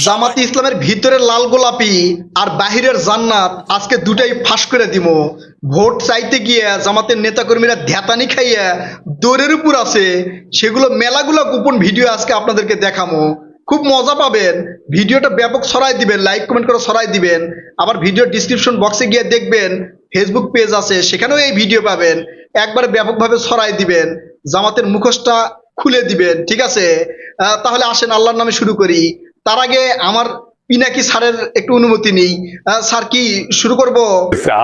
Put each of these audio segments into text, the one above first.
জামাতে ইসলামের ভিতরে লাল গোলাপি আর বাহিরের জান্নাত আজকে দুটাই ফাঁস করে দিব। ভোট চাইতে গিয়ে জামাতের নেতাকর্মীরা ধ্যাতানি খাইয়া দৌড়ের উপর আছে, সেগুলো মেলাগুলো গোপন ভিডিও আজকে আপনাদেরকে দেখামো। খুব মজা পাবেন। ভিডিওটা ব্যাপক ছড়াই দিবেন, লাইক কমেন্ট করে ছড়াই দিবেন। আবার ভিডিও ডিসক্রিপশন বক্সে গিয়ে দেখবেন ফেসবুক পেজ আছে, সেখানেও এই ভিডিও পাবেন। একবারে ব্যাপকভাবে ছড়াই দিবেন, জামাতের মুখোশটা খুলে দিবেন, ঠিক আছে? তাহলে আসেন আল্লাহর নামে শুরু করি। তার আগে আমার পিনাকি স্যারের একটু অনুমতি নেই। স্যার কি শুরু করব?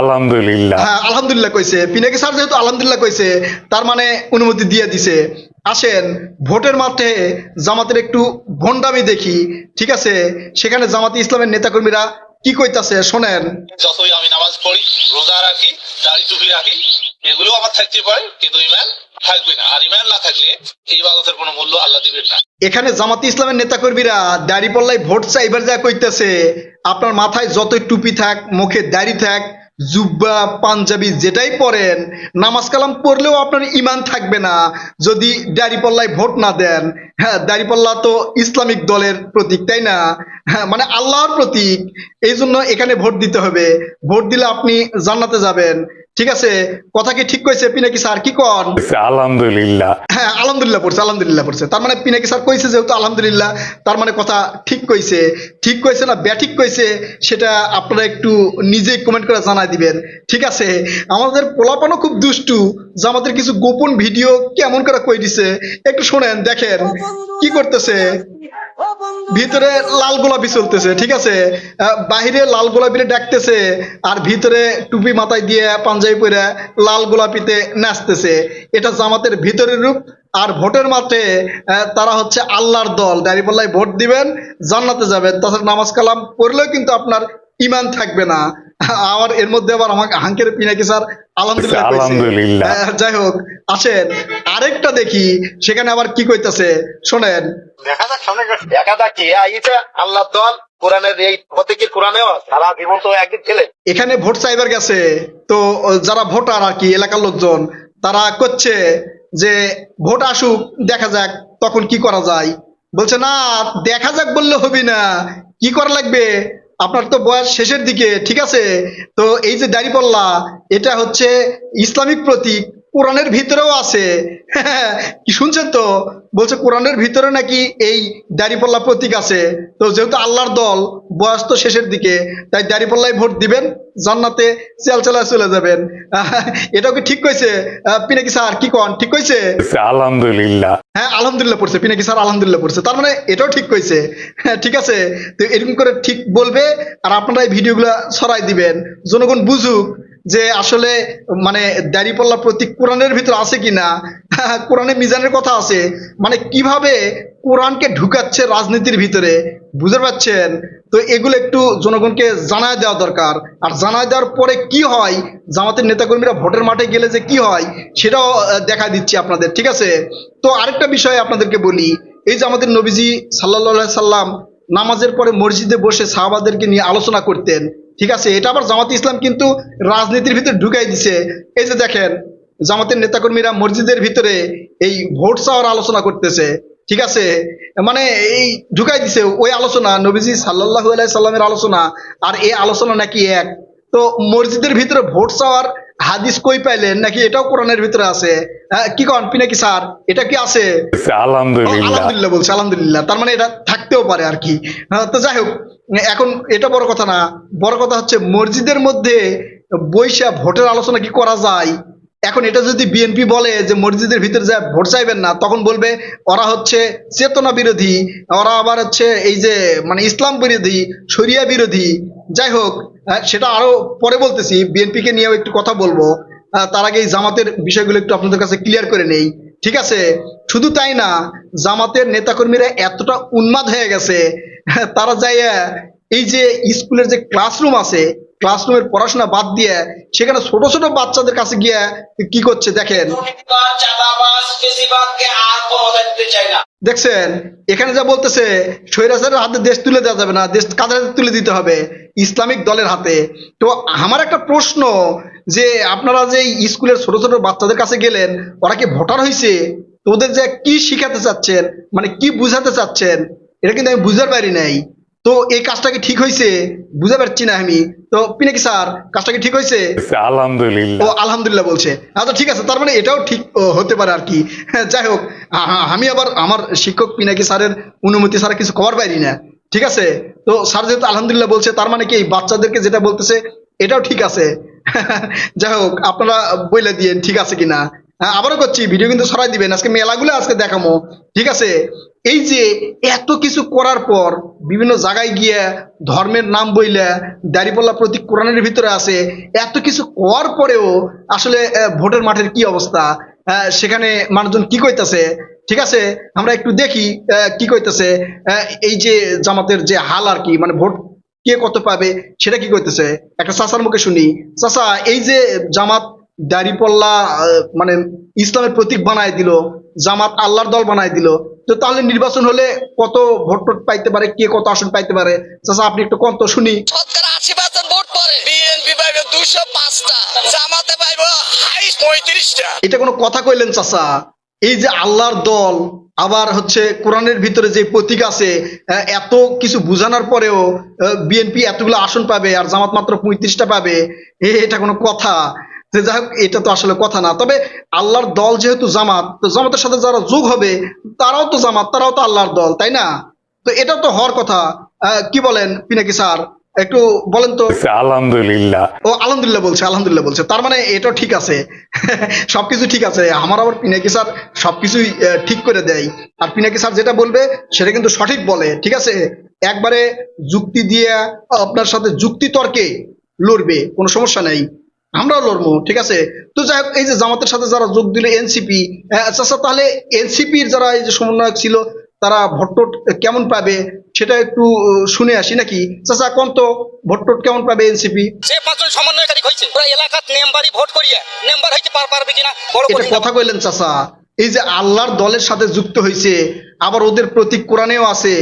আলহামদুলিল্লাহ। হ্যাঁ আলহামদুলিল্লাহ কইছে। পিনাকি স্যার যেহেতু আলহামদুলিল্লাহ কইছে, তার মানে অনুমতি দিয়ে দিছে। আসেন ভোটের মাঠে জামাতের একটু ভণ্ডামি দেখি, ঠিক আছে? সেখানে জামাতে ইসলামের নেতাকর্মীরা কি কইতাছে শোনেন। যতই আমি নামাজ পড়ি, রোজা রাখি, দাড়ি টুপি রাখি, এগুলো আমার থাকতে পারে, কিন্তু ইমান থাকবে না। আর ইমান না থাকলে এই ইবাদতের কোনো মূল্য আল্লাহ দিবেন না। এখানে জামাতে ইসলামের নেতাকর্মীরা দাড়ি পাল্লায় ভোট চাইবার যা কইতেছে, আপনার মাথায় যতই টুপি থাক, মুখে দাড়ি থাক, জুব্বা পাঞ্জাবি যেটাই পরেন, নামাজ কালাম পড়লেও আপনার ইমান থাকবে না যদি দাড়ি পাল্লায় ভোট না দেন। হ্যাঁ, দাড়ি পাল্লা তো ইসলামিক দলের প্রতীক, তাই না? হ্যাঁ, মানে আল্লাহর প্রতীক। এই জন্য এখানে ভোট দিতে হবে। ভোট দিলে আপনি জান্নাতে যাবেন, ঠিক আছে? কথা কি ঠিক কইছে পিনাকি স্যার? কি কন? আলহামদুলিল্লাহ। হ্যাঁ আলহামদুলিল্লাহ পড়ছে, আলহামদুলিল্লাহ পড়ছে। তার মানে পিনাকি স্যার কইছে যেহেতু আলহামদুলিল্লাহ, তার মানে কথা ঠিক কইছে। ঠিক কইছে না ব্যাঠিক কইছে সেটা আপনারা একটু নিজেই কমেন্ট করে জানাই দিবেন, ঠিক আছে? আমাদের পোলাপানও খুব দুষ্টু, জামাতের কিছু গোপন ভিডিও কেমন করে কই দিছে একটু শোনেন, দেখেন কি করতেছে। ভিতরে লাল গোলাপি চলতেছে, ঠিক আছে? বাহিরে লাল গোলাপিরে ডাকতেছে, আর ভিতরে টুপি মাথায় দিয়ে পাঞ্জাবি পরে লাল গোলাপিতে নাচতেছে। এটা জামাতের ভিতরের রূপ। আর ভোটের মাঠে তারা হচ্ছে আল্লাহর দল। দাঁড়িপাল্লায় ভোট দিবেন, জান্নাতে যাবেন। তাছাড়া নামাজ কালাম পড়লেও কিন্তু আপনার ইমান থাকবে না। আমার এর মধ্যে আবার আমাকে হাঙ্কের পিনাকি স্যার আলহামদুলিল্লাহ। যাই হোক, আসেন আরেকটা দেখি সেখানে আবার কি কইতাছে শোনেন। দেখা যাক সামনে, দেখা যাক কি আইছে আল্লাহর দল। কোরআনের এই প্রতীকের কোরআনেও আছে, সারা জীবন তো একদিন খেলে। এখানে ভোট চাইবার গেছে তো যারা ভোটার আর কি, এলাকার লোকজন, তারা করছে যে ভোট আসুক, দেখা যাক তখন কি করা যায়। বলছে না, দেখা যাক বললে হবে না, কি করা লাগবে? আপনার তো বয়স শেষের দিকে, ঠিক আছে? তো এই যে দাড়িপাল্লা, এটা হচ্ছে ইসলামিক প্রতীক, কোরআনের ভিতরেও আছে। কি শুনছেন তো? বলছে কোরআনের ভিতরে নাকি এই দাড়িপাল্লা প্রতীক আছে। তো যেহেতু আল্লাহর দল, বয়স তো শেষের দিকে, তাই দাড়িপাল্লায় ভোট দিবেন, জান্নাতে চালায় চলে যাবেন। এটাও কি ঠিক কইছে পিনাকি স্যার? কি কন, ঠিক কইছে? আলহামদুলিল্লাহ। হ্যাঁ আলহামদুলিল্লাহ পড়ছে, পিনাকি স্যার আলহামদুলিল্লাহ পড়ছে। তার মানে এটাও ঠিক কইছে। হ্যাঁ ঠিক আছে। তো এরকম করে ঠিক বলবে, আর আপনারা এই ভিডিওগুলো ছড়াই দিবেন, জনগণ বুঝুক যে আসলে মানে দাড়িপাল্লা প্রতীক কোরআনের ভিতর আছে কিনা। কোরআনে মিজানের কথা আছে, মানে কিভাবে কোরআনকে ঢুকাচ্ছে রাজনীতির ভিতরে, বুঝতে পারছেন? তো এগুলো একটু জনগণকে জানায় দেওয়া দরকার। আর জানায় দেওয়ার পরে কি হয়, জামাতের নেতাকর্মীরা ভোটের মাঠে গেলে যে কি হয় সেটাও দেখা দিচ্ছি আপনাদের, ঠিক আছে? তো আরেকটা বিষয় আপনাদেরকে বলি, এই যে আমাদের নবীজি সাল্লাল্লাহু সাল্লাম নামাজের পরে মসজিদে বসে সাহাবাদেরকে নিয়ে আলোচনা করতেন, ঠিক আছে? এটা আবার জামাতে ইসলাম কিন্তু রাজনীতির ভিতরে ঢুকাই দিছে। এই যে দেখেন, জামাতের নেতাকর্মীরা মসজিদের ভিতরে এই ভোট চাওয়ার আলোচনা করতেছে, ঠিক আছে? মানে এই ঢুকাই দিছে ওই আলোচনা, নবীজি সাল্লাল্লাহু আলাইহি সাল্লামের আলোচনা আর এই আলোচনা নাকি এক। তো মসজিদের ভিতরে ভোট চাওয়ার হাদিস কই পাইলেন? নাকি এটাও কোরআনের ভিতরে আছে? কি কন পিনাকি স্যার, এটা কি আছে? আলহামদুলিল্লাহ বলছে, আলহামদুলিল্লাহ। তার মানে এটা থাকতেও পারে আর কি। তো যাই হোক, এখন এটা বড় কথা না, বড় কথা হচ্ছে মসজিদের মধ্যে বৈশা ভোটের আলোচনা কি করা যায়? এখন এটা যদি বিএনপি বলে যে মসজিদের ভিতরে যা ভোট চাইবেন না, তখন বলবে ওরা হচ্ছে চেতনা বিরোধী, ওরা আবার হচ্ছে এই যে মানে ইসলাম বিরোধী, শরিয়া বিরোধী। যাই হোক, সেটা আরো পরে বলতেছি, বিএনপি কে নিয়েও একটু কথা বলবো। তার আগে এই জামাতের বিষয়গুলো একটু আপনাদের কাছে ক্লিয়ার করে নেই, ঠিক আছে? শুধু তাই না, জামাতের নেতাকর্মীরা এতটা উন্মাদ হয়ে গেছে, তারা যাইয়া এই যে স্কুলের যে ক্লাসরুম আছে, ক্লাসরুমের পড়াশোনা বাদ দিয়ে সেখানে ছোট ছোট বাচ্চাদের কাছে গিয়ে কি করছে দেখেন। দেখছেন এখানে যা বলতেছে, স্বৈরাচারের হাতে দেশ তুলে দেওয়া যাবে না, দেশ কাদের হাতে তুলে দিতে হবে? ইসলামিক দলের হাতে। তো আমার একটা প্রশ্ন, যে আপনারা যে স্কুলের ছোট ছোট বাচ্চাদের কাছে গেলেন, ওরা কি ভোটার হয়েছে? তো ওদের যে কি শিখাতে চাচ্ছেন, মানে কি বুঝাতে চাচ্ছেন, এটা কিন্তু আমি বুঝতে পারি নাই। তো এই কাজটা কি ঠিক হয়েছে বুঝতে পারছি না আমি। তো পিনাকি স্যার, কাজটা কি ঠিক হয়েছে? ও আলহামদুলিল্লাহ। আলহামদুলিল্লাহ বলছে। আচ্ছা ঠিক আছে, তার মানে এটাও ঠিক হতে পারে আর কি। যাই হোক, আমি আবার আমার শিক্ষক পিনাকি স্যারের অনুমতি ছাড়া কিছু করার পারি না। ঠিক আছে, তো স্যার যেহেতু আলহামদুলিল্লাহ বলছে, তার মানে কি এই বাচ্চাদেরকে যেটা বলতেছে এটাও ঠিক আছে। যাই হোক, আপনারা বলে দিয়ে ঠিক আছে কিনা। আবারও করছি, ভিডিও কিন্তু ছড়াই দিবেন, আজকে মেলাগুলো আজকে দেখাবো। ঠিক আছে, এই যে এত কিছু করার পর বিভিন্ন জায়গায় গিয়ে ধর্মের নাম বইলা দাড়িপাল্লা প্রতীক কোরআনের ভিতরে আছে, এত কিছু করার পরেও আসলে ভোটের মাঠের কি অবস্থা, সেখানে মানুষজন কি কইতাছে। ঠিক আছে, আমরা একটু দেখি কি কইতেছে। এই যে জামাতের যে হাল আর কি, মানে ভোট কে কত পাবে সেটা কি কইতেছে, একটা চাচার মুখে শুনি। চাচা, এই যে জামাত দাড়িপাল্লা মানে ইসলামের প্রতীক বানায় দিল, জামাত আল্লাহর দল বানায় দিল, তো তাহলে নির্বাচন হলে কত ভোট টোট পাইতে পারে, কে কত আসন পাইতে পারে? চাচা আপনি একটু কম তো শুনি। শতকরা 80% ভোট পড়ে। বিএনপি পাইবে 205টা, জামাতে পাইবে হাইস্ট 35টা। এটা কোনো কথা কইলেন চাচা? এই যে আল্লাহর দল, আবার হচ্ছে কোরআনের ভিতরে যে প্রতীক আছে, এত কিছু বুঝানোর পরেও বিএনপি এতগুলো আসন পাবে আর জামাত মাত্র 35টা পাবে, এটা কোনো কথা? যে যাই হোক, এটা তো আসলে কথা না। তবে আল্লাহর দল যেহেতু জামাত, তো জামাতের সাথে যারা যোগ হবে তারাও তো জামাত, তারাও তো আল্লাহর দল, তাই না? তো এটা তো হওয়ার কথা। কি বলেন পিনাকি স্যার, একটু বলেন তো। আলহামদুলিল্লাহ। ও আলহামদুলিল্লাহ বলছে, আলহামদুলিল্লাহ বলছে, তার মানে এটাও ঠিক আছে। সবকিছু ঠিক আছে। আমার আবার পিনাকি স্যার সবকিছুই ঠিক করে দেয়। আর পিনাকি স্যার যেটা বলবে সেটা কিন্তু সঠিক বলে। ঠিক আছে, একবারে যুক্তি দিয়ে আপনার সাথে যুক্তি তর্কে লড়বে, কোনো সমস্যা নেই, আমরাও লড়বো। ঠিক আছে, তো যাই হোক, এই যে জামাতের সাথে যারা যোগ দিল এনসিপি, আচ্ছা তাহলে এনসিপির যারা এই যে সমন্বয়ক ছিল তারা ভোট টোট কেমন পাবে সেটা একটু শুনে আসি নাকি। চাচা কোন তো, ভোট টোট কেমন পাবে এনসিপি? যে পাঁচজন সমন্বয়কারী হইছে পুরো এলাকাত মেম্বারই ভোট করিয়া মেম্বার হইতে পারবে কিনা বড় এটা কথা। কথা কইলেন চাচা। এই যে আল্লাহর দলের সাথে যুক্ত হয়েছে, আবার ওদের প্রতীক কোরআনেও আছে,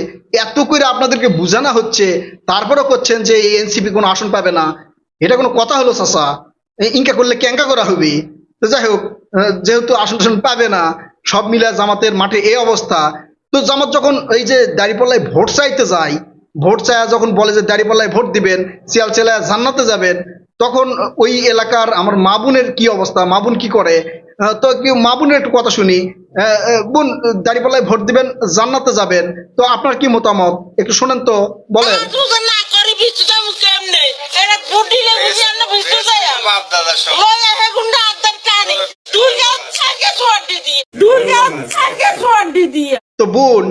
এত করে আপনাদেরকে বোঝানো হচ্ছে, তারপরেও করছেন যে এনসিপি কোনো আসন পাবে না, এটা কোনো কথা হলো চাচা? ইনকা করলে ক্যাঙ্কা করা হবে। তো যাই হোক, যেহেতু আসন টাসন পাবে না, সব মিলে জামাতের মাঠে এই অবস্থা। তো জামাত যখন এই যে দাঁড়িপাল্লায় ভোট চাইতে যায়, ভোট চায়া যখন বলে যে দাঁড়িপাল্লায় ভোট দিবেন, শিয়াল চেলায় জান্নাতে যাবেন, তখন ওই এলাকার আমার মা বোনের কি অবস্থা, মা বোন কি করে? তো কি মা বোনের একটু কথা শুনি। বোন, দাঁড়িপাল্লায় ভোট দিবেন, জান্নাতে যাবেন, তো আপনার কি মতামত একটু শোনেন তো, বলেন। না করি বিস্তুটা কেমনে এটা বুটিলে বুঝি না বিস্তু যায় বাপ দাদা সব লয়া হে গুন্ডা আদার কানে দুর্গা থাকে সোয়াট দিদি দুর্গা থাকে সোয়াট দিদি। তো বোন,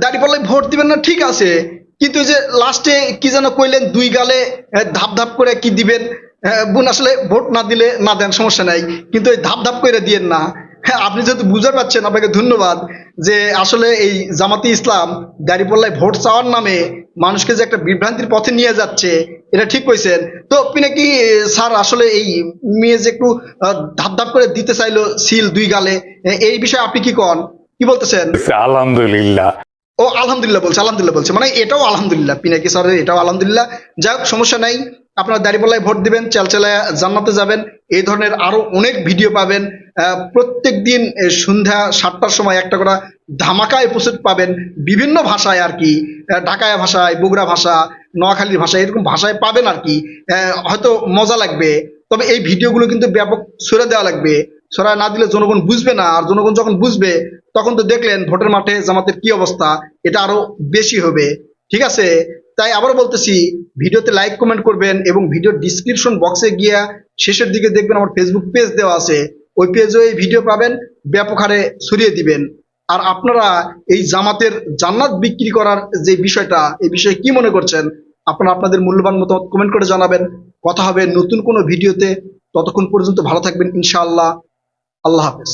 দাঁড়িপাল্লায় ভোট দিবেন না ঠিক আছে, কিন্তু ওই যে লাস্টে কি যেন কইলেন, দুই গালে ধাপ ধাপ করে কি দিবেন? বোন, আসলে ভোট না দিলে না দেন, সমস্যা নাই, কিন্তু ওই ধাপ ধাপ করে দিয়েন না। হ্যাঁ, আপনি যেহেতু বুঝতে পারছেন, আপনাকে ধন্যবাদ। যে আসলে এই জামাতি ইসলাম দাঁড়িপাল্লায় ভোট চাওয়ার নামে মানুষকে যে একটা বিভ্রান্তির পথে নিয়ে যাচ্ছে, এটা ঠিক কইছেন। তো আপনি নাকি স্যার, আসলে এই মেয়ে যে একটু ধাপ ধাপ করে দিতে চাইলো সিল দুই গালে, এই বিষয়ে আপনি কি কন, কি বলতেছেন? আলহামদুলিল্লাহ। ও আলহামদুলিল্লাহ বলছে, আলহামদুলিল্লাহ বলছে, মানে এটাও আলহামদুলিল্লাহ, পিনাকি স্যারের এটাও আলহামদুলিল্লাহ। যাই হোক, সমস্যা নাই, আপনারা দাঁড়িপাল্লায় ভোট দিবেন, চালচালায় জান্নাতে যাবেন। এই ধরনের আরো অনেক ভিডিও পাবেন। প্রত্যেক দিন সন্ধ্যা 7টার সময় একটা করে ধামাকা এপিসোড পাবেন, বিভিন্ন ভাষায় আর কি, ঢাকায় ভাষায়, বগুড়া ভাষা, নোয়াখালীর ভাষায়, এরকম ভাষায় পাবেন আর কি। হয়তো মজা লাগবে, তবে এই ভিডিওগুলো কিন্তু ব্যাপক ছড়ে দেওয়া লাগবে। ছড়ায় না দিলে জনগণ বুঝবে না, আর জনগণ যখন বুঝবে তখন তো দেখলেন ভোটের মাঠে জামাতের কি অবস্থা, এটা আরো বেশি হবে। ঠিক আছে, তাই আবারও বলতেছি, ভিডিওতে লাইক কমেন্ট করবেন এবং ভিডিওর ডিসক্রিপশন বক্সে গিয়ে শেষের দিকে দেখবেন আমার ফেসবুক পেজ দেওয়া আছে, ওই পেজেও এই ভিডিও পাবেন, ব্যাপক হারে ছড়িয়ে দিবেন। আর আপনারা এই জামাতের জান্নাত বিক্রি করার যে বিষয়টা, এই বিষয়ে কি মনে করছেন আপনারা আপনাদের মূল্যবান মতামত কমেন্ট করে জানাবেন। কথা হবে নতুন কোনো ভিডিওতে, ততক্ষণ পর্যন্ত ভালো থাকবেন ইনশাআল্লাহ। আল্লাহ হাফেজ।